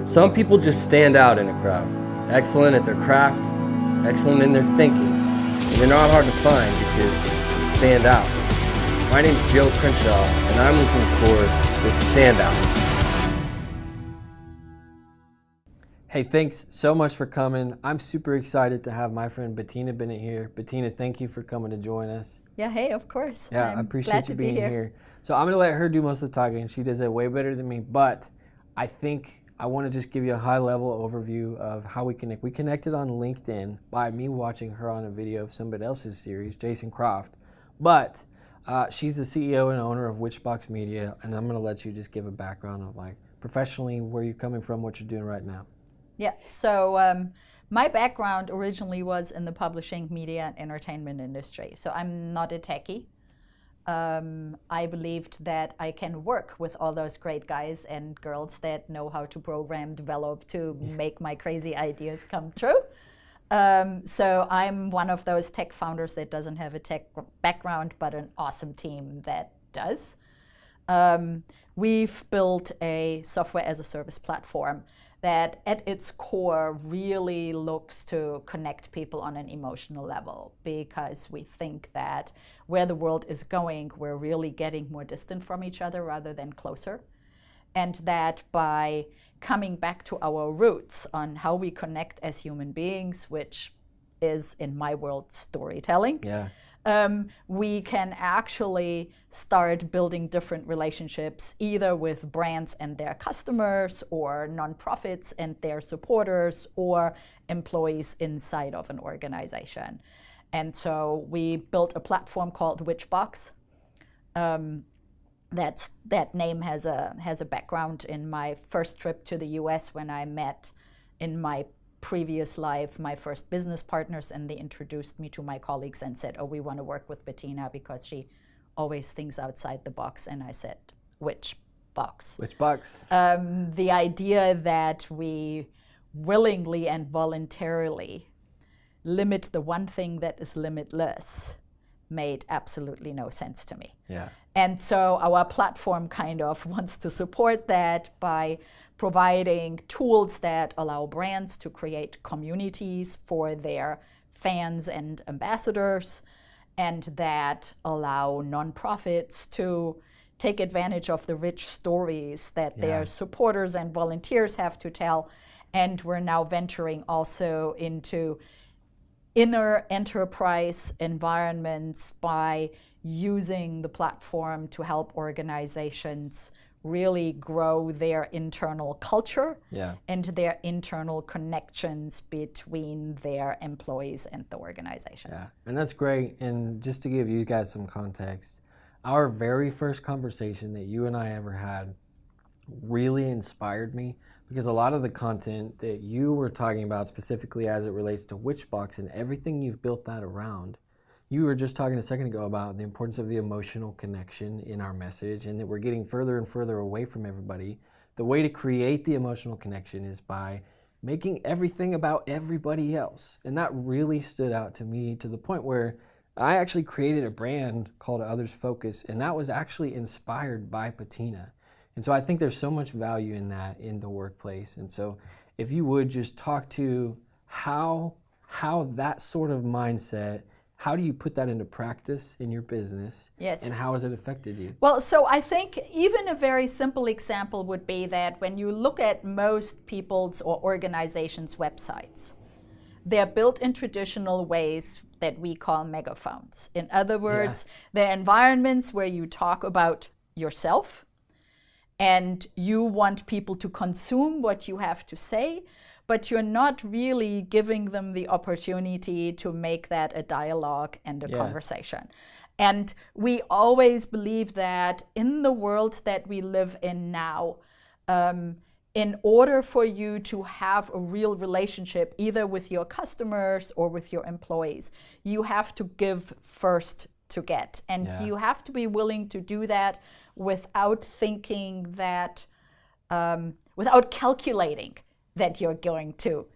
Some people just stand out in a crowd, excellent at their craft, excellent in their thinking, and they're not hard to find because they stand out. My name's Joe Crenshaw, and I'm looking for the standouts. Hey, thanks so much for coming. I'm super excited to have my friend Bettina Bennett here. Bettina, thank you for coming to join us. Yeah, hey, of course. Yeah, I appreciate you being here. So I'm gonna let her do most of the talking. She does it way better than me, but I think I wanna just give you a high level overview of how we connect. We connected on LinkedIn by me watching her on a video of somebody else's series, Jason Croft. But she's the CEO and owner of Witchbox Media, and I'm gonna let you just give a background of like professionally where you're coming from, what you're doing right now. Yeah, so my background originally was in the publishing, media, and entertainment industry. So I'm not a techie. I believed that I can work with all those great guys and girls that know how to program, develop to make my crazy ideas come true. So I'm one of those tech founders that doesn't have a tech background, but an awesome team that does. We've built a software as a service platform that at its core really looks to connect people on an emotional level, because we think that where the world is going, we're really getting more distant from each other rather than closer. And that by coming back to our roots on how we connect as human beings, which is in my world storytelling, we can actually start building different relationships, either with brands and their customers, or nonprofits and their supporters, or employees inside of an organization. And so we built a platform called Witchbox. That name has a background in my first trip to the US, when I met in my previous life my first business partners, and they introduced me to my colleagues and said, oh, we want to work with Bettina because she always thinks outside the box. And I said, which box? Which box? The idea that we willingly and voluntarily limit the one thing that is limitless made absolutely no sense to me. Yeah. And so our platform kind of wants to support that by providing tools that allow brands to create communities for their fans and ambassadors, and that allow nonprofits to take advantage of the rich stories that their supporters and volunteers have to tell. And we're now venturing also into inner enterprise environments by using the platform to help organizations really grow their internal culture and their internal connections between their employees and the organization. Yeah, and that's great. And just to give you guys some context, our very first conversation that you and I ever had really inspired me, because a lot of the content that you were talking about specifically as it relates to Witchbox and everything you've built that around, you were just talking a second ago about the importance of the emotional connection in our message, and that we're getting further and further away from everybody. The way to create the emotional connection is by making everything about everybody else. And that really stood out to me, to the point where I actually created a brand called Others Focus, and that was actually inspired by Bettina. And so I think there's so much value in that in the workplace. And so if you would just talk to how that sort of mindset, how do you put that into practice in your business? Yes. And how has it affected you? Well, so I think even a very simple example would be that when you look at most people's or organizations' websites, they're built in traditional ways that we call megaphones. In other words, they're environments where you talk about yourself and you want people to consume what you have to say, but you're not really giving them the opportunity to make that a dialogue and a conversation. And we always believe that in the world that we live in now, in order for you to have a real relationship, either with your customers or with your employees, you have to give first to get. And you have to be willing to do that without thinking that, without calculating that you're going to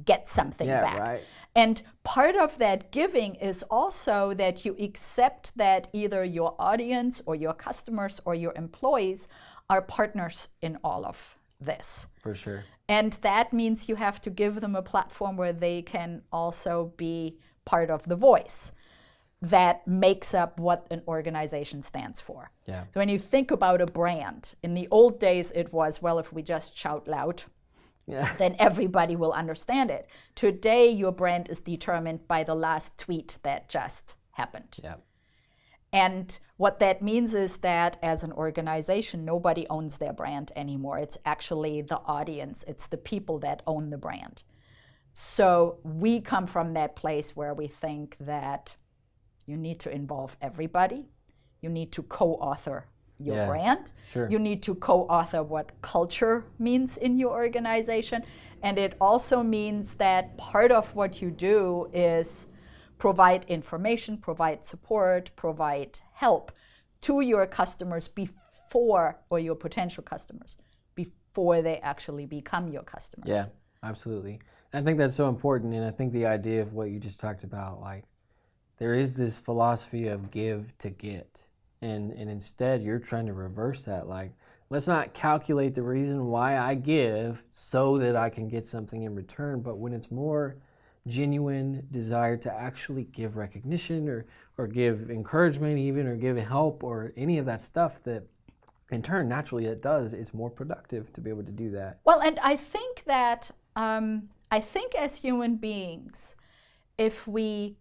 get something back. Right. And part of that giving is also that you accept that either your audience or your customers or your employees are partners in all of this. For sure. And that means you have to give them a platform where they can also be part of the voice that makes up what an organization stands for. Yeah. So when you think about a brand, in the old days it was, well, if we just shout loud, then everybody will understand it. Today, your brand is determined by the last tweet that just happened. Yeah. And what that means is that as an organization, nobody owns their brand anymore. It's actually the audience, it's the people that own the brand. So we come from that place where we think that you need to involve everybody. You need to co-author your brand. Sure. You need to co-author what culture means in your organization. And it also means that part of what you do is provide information, provide support, provide help to your customers before, or your potential customers, before they actually become your customers. Yeah, absolutely. And I think that's so important. And I think the idea of what you just talked about, like, there is this philosophy of give to get. And instead, you're trying to reverse that. Like, let's not calculate the reason why I give so that I can get something in return. But when it's more genuine desire to actually give recognition or give encouragement even, or give help or any of that stuff, that in turn, naturally it does, it's more productive to be able to do that. Well, and I think that, as human beings, if we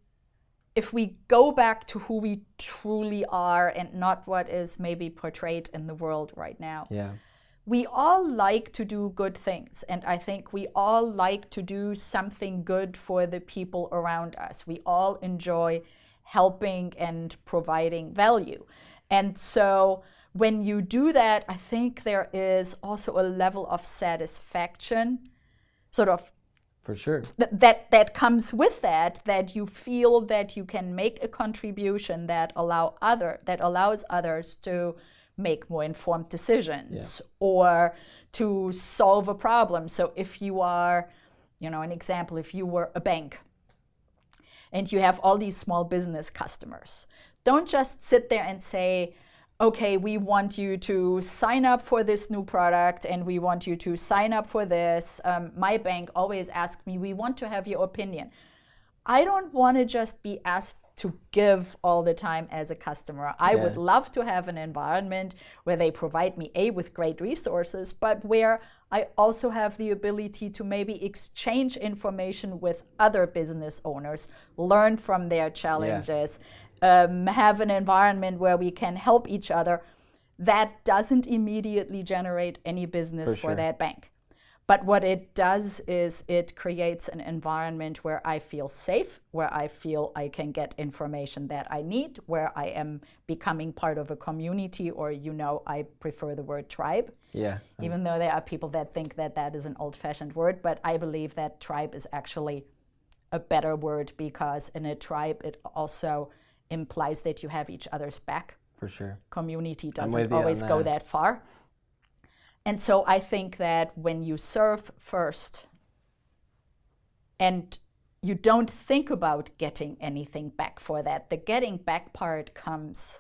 go back to who we truly are and not what is maybe portrayed in the world right now, we all like to do good things. And I think we all like to do something good for the people around us. We all enjoy helping and providing value. And so when you do that, I think there is also a level of satisfaction, sort of, for sure, that comes with that you feel that you can make a contribution that allows others to make more informed decisions, or to solve a problem. So if you are, an example, if you were a bank and you have all these small business customers, don't just sit there and say, okay, we want you to sign up for this new product and we want you to sign up for this. My bank always asks me, we want to have your opinion. I don't want to just be asked to give all the time as a customer. I would love to have an environment where they provide me with great resources, but where I also have the ability to maybe exchange information with other business owners, learn from their challenges, have an environment where we can help each other. That doesn't immediately generate any business for that bank. But what it does is it creates an environment where I feel safe, where I feel I can get information that I need, where I am becoming part of a community, or, I prefer the word tribe. Yeah. Even though there are people that think that that is an old-fashioned word, but I believe that tribe is actually a better word, because in a tribe it also implies that you have each other's back. For sure. Community doesn't always go that far. And so I think that when you serve first and you don't think about getting anything back for that, the getting back part comes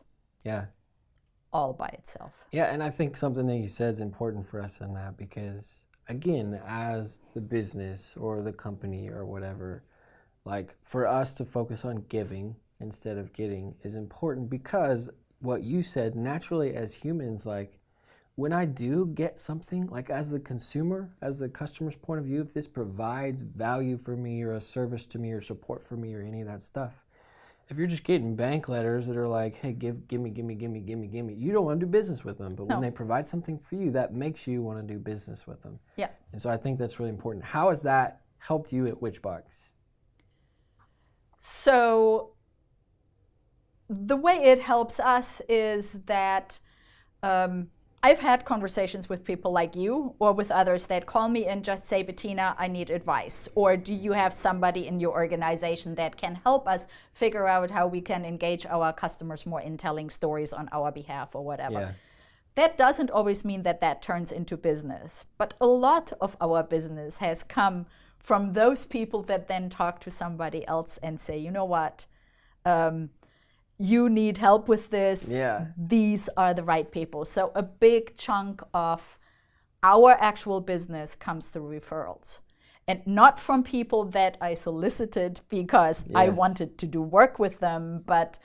all by itself. Yeah, and I think something that you said is important for us in that, because again, as the business or the company or whatever, like, for us to focus on giving instead of getting is important, because what you said, naturally as humans, like, when I do get something, like, as the consumer, as the customer's point of view, if this provides value for me or a service to me or support for me or any of that stuff, if you're just getting bank letters that are like, hey, give me, you don't want to do business with them. But when they provide something for you, that makes you want to do business with them. Yeah. And so I think that's really important. How has that helped you at Witchbox? So the way it helps us is that I've had conversations with people like you or with others that call me and just say, Bettina, I need advice. Or do you have somebody in your organization that can help us figure out how we can engage our customers more in telling stories on our behalf or whatever. Yeah. That doesn't always mean that that turns into business. But a lot of our business has come from those people that then talk to somebody else and say, you know what? You need help with this. Yeah. These are the right people. So a big chunk of our actual business comes through referrals. And not from people that I solicited because I wanted to do work with them, but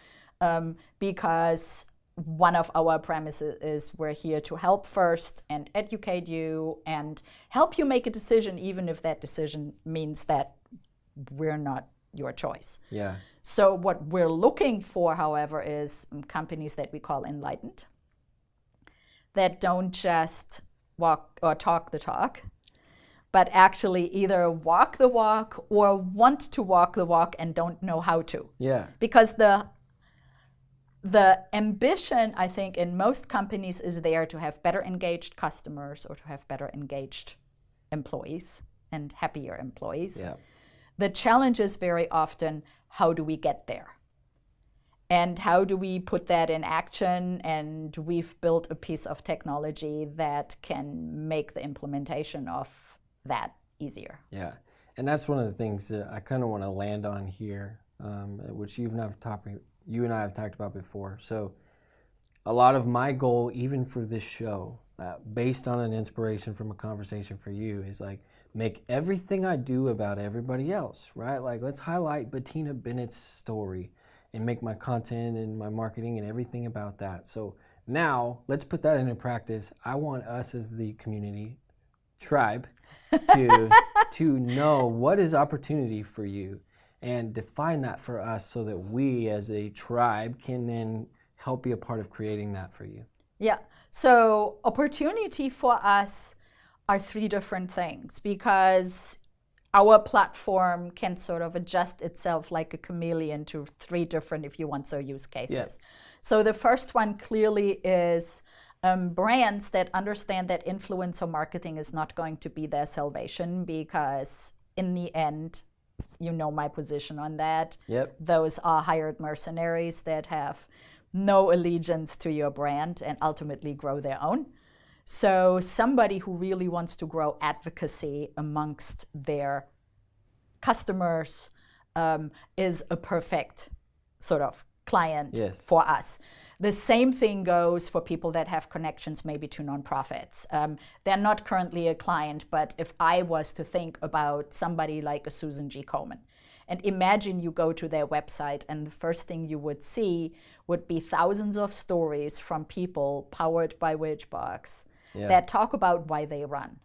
because one of our premises is we're here to help first and educate you and help you make a decision, even if that decision means that we're not your choice. Yeah. So what we're looking for, however, is companies that we call enlightened, that don't just walk or talk the talk, but actually either walk the walk or want to walk the walk and don't know how to. Yeah. Because the ambition, I think, in most companies is there to have better engaged customers or to have better engaged employees and happier employees. Yeah. The challenge is very often, how do we get there? And how do we put that in action? And we've built a piece of technology that can make the implementation of that easier. Yeah, and that's one of the things that I kind of want to land on here, which you and I have talked about before. So a lot of my goal, even for this show, based on an inspiration from a conversation for you, is like, make everything I do about everybody else, right? Like, let's highlight Bettina Bennett's story and make my content and my marketing and everything about that. So now let's put that into practice. I want us as the community tribe to know what is opportunity for you and define that for us so that we as a tribe can then help be a part of creating that for you. Yeah, so opportunity for us are three different things, because our platform can sort of adjust itself like a chameleon to three different, if you want so, use cases. Yeah. So the first one clearly is brands that understand that influencer marketing is not going to be their salvation, because in the end, you know my position on that. Yep. Those are hired mercenaries that have no allegiance to your brand and ultimately grow their own. So somebody who really wants to grow advocacy amongst their customers is a perfect sort of client for us. The same thing goes for people that have connections maybe to nonprofits. They're not currently a client, but if I was to think about somebody like a Susan G. Komen, and imagine you go to their website and the first thing you would see would be thousands of stories from people powered by Witchbox that talk about why they run.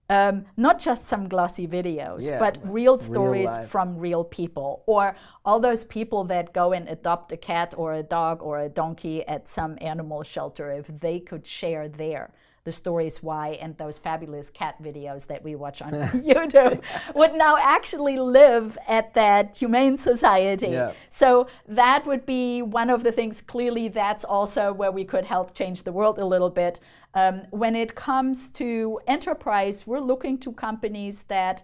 Not just some glossy videos, but real stories from real people, or all those people that go and adopt a cat or a dog or a donkey at some animal shelter. If they could share the stories why, and those fabulous cat videos that we watch on YouTube would now actually live at that humane society. Yeah. So that would be one of the things. Clearly, that's also where we could help change the world a little bit. When it comes to enterprise, we're looking to companies that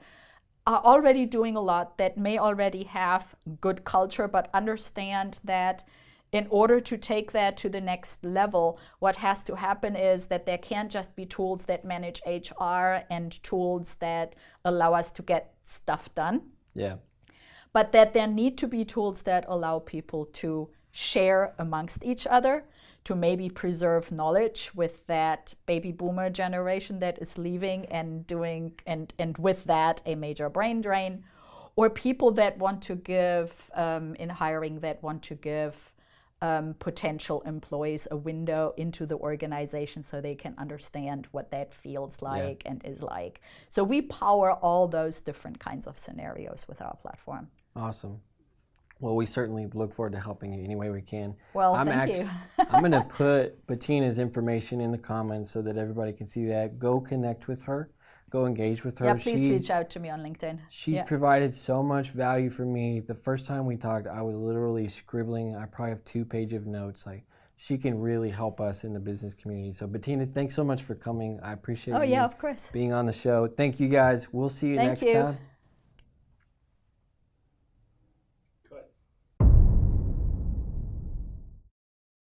are already doing a lot, that may already have good culture, but understand that in order to take that to the next level, what has to happen is that there can't just be tools that manage HR and tools that allow us to get stuff done. Yeah. But that there need to be tools that allow people to share amongst each other, to maybe preserve knowledge with that baby boomer generation that is leaving and doing, and with that a major brain drain, or people that want to give, in hiring, that want to give potential employees a window into the organization so they can understand what that feels like and is like. So we power all those different kinds of scenarios with our platform. Awesome. Well, we certainly look forward to helping you any way we can. Well, thank you. I'm going to put Bettina's information in the comments so that everybody can see that. Go connect with her. Go engage with her. Yeah, please reach out to me on LinkedIn. She's provided so much value for me. The first time we talked, I was literally scribbling. I probably have 2 pages of notes. Like, she can really help us in the business community. So Bettina, thanks so much for coming. I appreciate you of course. being on the show. Thank you guys. We'll see you next time.